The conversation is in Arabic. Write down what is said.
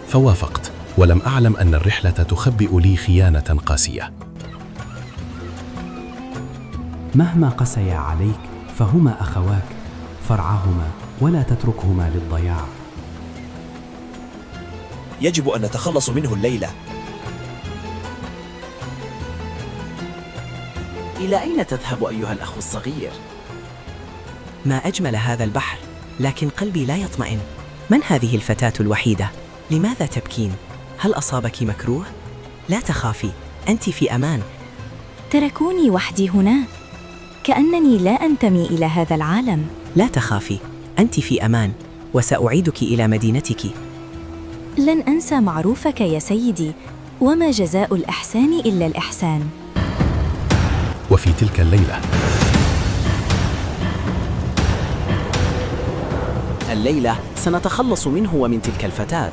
فوافقت، ولم أعلم أن الرحلة تخبئ لي خيانة قاسية. مهما قسيا عليك فهما أخواك، فارعاهما ولا تتركهما للضياع. يجب أن نتخلص منه الليلة. إلى أين تذهب أيها الأخ الصغير؟ ما أجمل هذا البحر، لكن قلبي لا يطمئن. من هذه الفتاة الوحيدة؟ لماذا تبكين؟ هل أصابك مكروه؟ لا تخافي، أنت في أمان. تركوني وحدي هنا، كأنني لا أنتمي إلى هذا العالم. لا تخافي، أنت في أمان، وسأعيدك إلى مدينتك. لن أنسى معروفك يا سيدي، وما جزاء الإحسان إلا الإحسان. وفي تلك الليلة سنتخلص منه ومن تلك الفتاة.